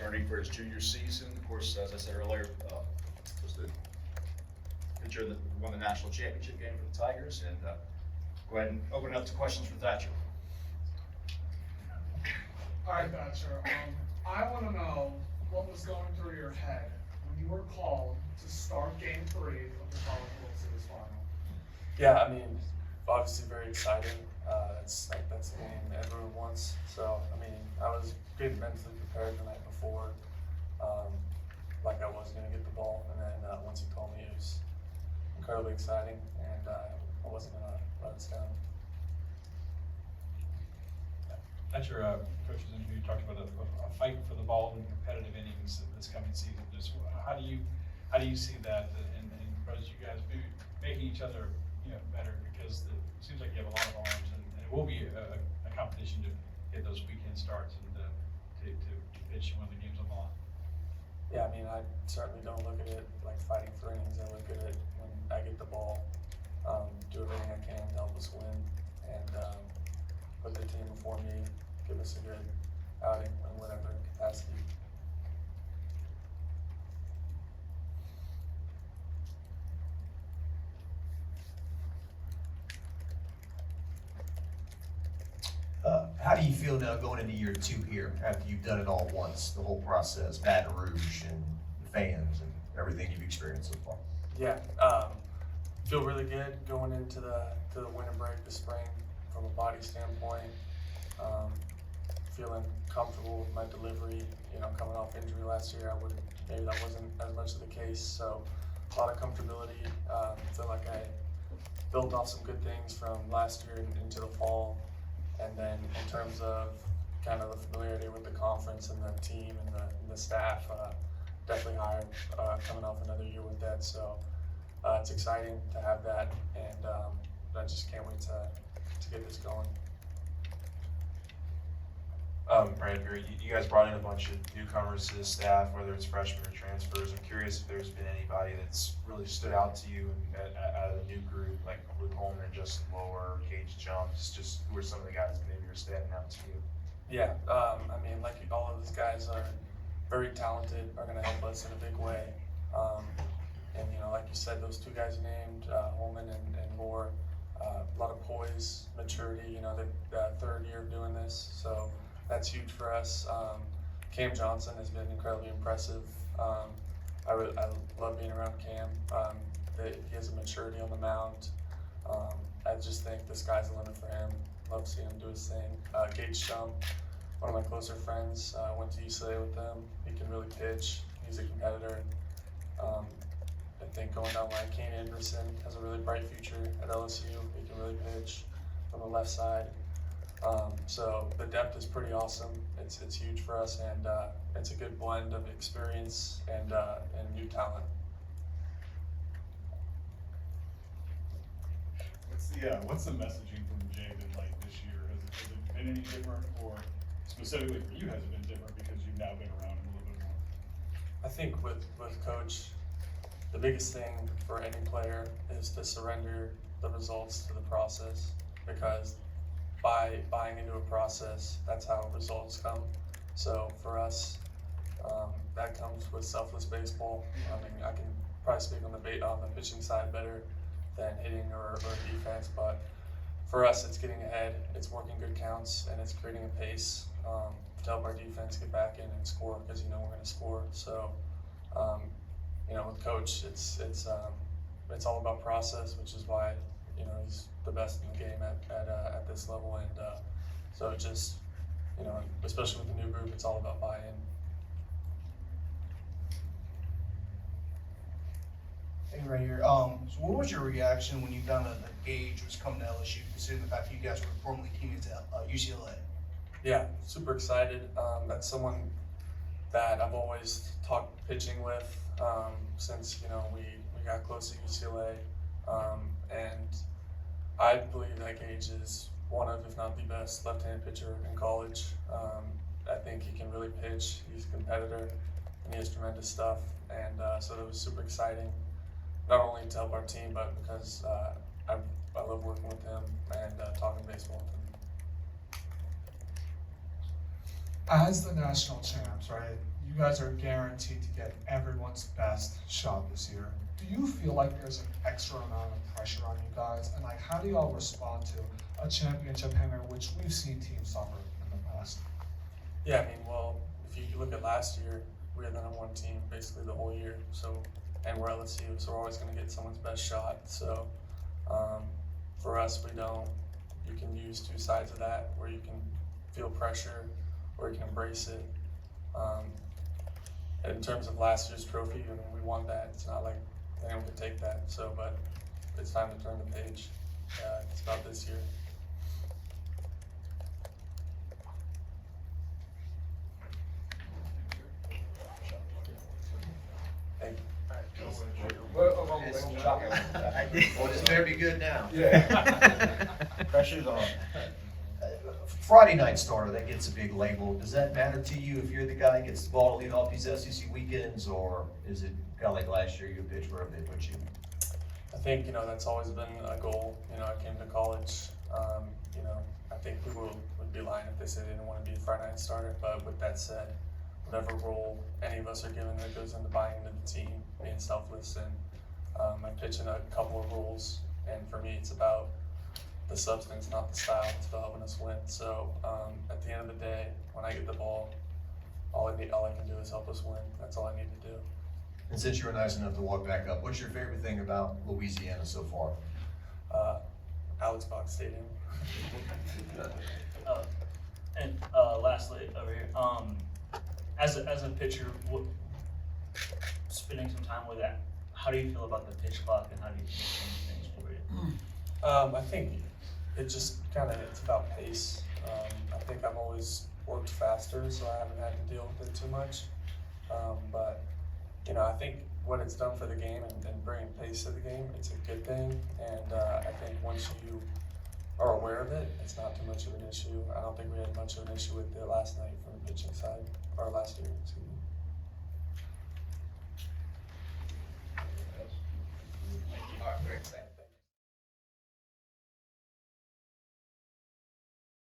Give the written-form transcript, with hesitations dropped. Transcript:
returning for his junior season. Of course, as I said earlier, was the pitcher that won the national championship game for the Tigers. And go ahead and open it up to questions for Thatcher. All right, Thatcher. I want to know what was going through your head when you were called to start Game 3 of the College World Series final. Yeah, I mean, obviously very exciting. That's a game everyone wants. So, I mean, I was getting mentally prepared the night before, like I was going to get the ball. And then once he called me, it was incredibly exciting, and I wasn't going to let us down. That's your coach's interview. You talked about a fight for the ball in competitive innings this coming season. Just how do you see that, and as you guys be making each other better, because it seems like you have a lot of arms, and it will be a competition to get those weekend starts and to pitch when the game's on the line. Yeah, I mean, I certainly don't look at it like fighting for innings. I look at it when I get the ball, do everything I can to help us win, and put the team before me, give us a good outing in whatever capacity. How do you feel now going into year 2 here after you've done it all once, the whole process, Baton Rouge and the fans and everything you've experienced so far? Yeah, feel really good going into the winter break this spring from a body standpoint. Feeling comfortable with my delivery. Coming off injury last year, maybe that wasn't as much of the case. So a lot of comfortability. Feel like I built off some good things from last year into the fall. And then in terms of kind of the familiarity with the conference and the team and the staff, definitely higher coming off another year with that. So it's exciting to have that, and I just can't wait to get this going. Brad, you guys brought in a bunch of newcomers to the staff, whether it's freshmen or transfers. I'm curious if there's been anybody that's really stood out to you out of the new group, like Luke Holman and Justin Lower, Gage Jumps. Just who are some of the guys that maybe are standing out to you? Yeah, I mean, like all of these guys are very talented, are going to help us in a big way. And like you said, those two guys you named, Holman and Moore, a lot of poise, maturity. The third year of doing this, so that's huge for us. Cam Johnson has been incredibly impressive. I love being around Cam. He has a maturity on the mound. I just think the sky's the limit for him. Love seeing him do his thing. Gage Jump, one of my closer friends, went to UCLA with them. He can really pitch. He's a competitor. I think going down line, Kane Anderson has a really bright future at LSU. He can really pitch from the left side. So the depth is pretty awesome. It's huge for us, and it's a good blend of experience and new talent. What's the messaging from Jay been like this year? Has it been any different, or specifically for you, has it been different because you've now been around him a little bit more? I think with Coach, the biggest thing for any player is to surrender the results to the process, because by buying into a process, that's how results come. So for us, that comes with selfless baseball. I mean, I can probably speak on the pitching side better than hitting or defense, but for us, it's getting ahead, it's working good counts, and it's creating a pace to help our defense get back in and score, because we're going to score. So, with Coach, it's all about process, which is why he's the best in the game at this level, and so just especially with the new group, it's all about buy-in. Hey, right here. So what was your reaction when you found out that Gage was coming to LSU, considering the fact that you guys were formerly teammates at UCLA? Yeah, super excited. That's someone that I've always talked pitching with since we got close to UCLA, and I believe that Gage is one of, if not the best, left-handed pitcher in college. I think he can really pitch. He's a competitor, and he has tremendous stuff. And so it was super exciting, not only to help our team, but because I love working with him and talking baseball with him. As the national champs, right? you guys are guaranteed to get everyone's best shot this year. Do you feel like there's an extra amount of pressure on you guys? And like, how do y'all respond to a championship hangover, which we've seen teams suffer in the past? Yeah, I mean, well, if you look at last year, we had the #1 team basically the whole year. So, and we're LSU, so we're always going to get someone's best shot. So, for us, we don't. You can use two sides of that, where you can feel pressure, or you can embrace it. In terms of last year's trophy, I mean, we won that. It's not like anyone could take that. So, but it's time to turn the page. It's about this year. Thank you. Well, this better be good now. Pressure's on. Friday night starter, that gets a big label. Does that matter to you if you're the guy that gets the ball to lead off these SEC weekends, or is it kind of like last year, you pitch wherever they put you? I think, that's always been a goal. I came to college, I think people would be lying if they said they didn't want to be a Friday night starter. But with that said, whatever role any of us are given that goes into buying into the team, being selfless, and I pitch in a couple of roles. And for me, it's about the substance, not the style. It's about helping us win. So at the end of the day, when I get the ball, all I can do is help us win. That's all I need to do. And since you were nice enough to walk back up, what's your favorite thing about Louisiana so far? Alex Box Stadium. Lastly, over here, as a pitcher, spending some time with that, how do you feel about the pitch clock, and how do you change things for you? I think it's about pace. I think I've always worked faster, so I haven't had to deal with it too much. But I think what it's done for the game and bringing pace to the game, it's a good thing. And I think once you are aware of it, it's not too much of an issue. I don't think we had much of an issue with it last night from the pitching side, or last year, excuse me.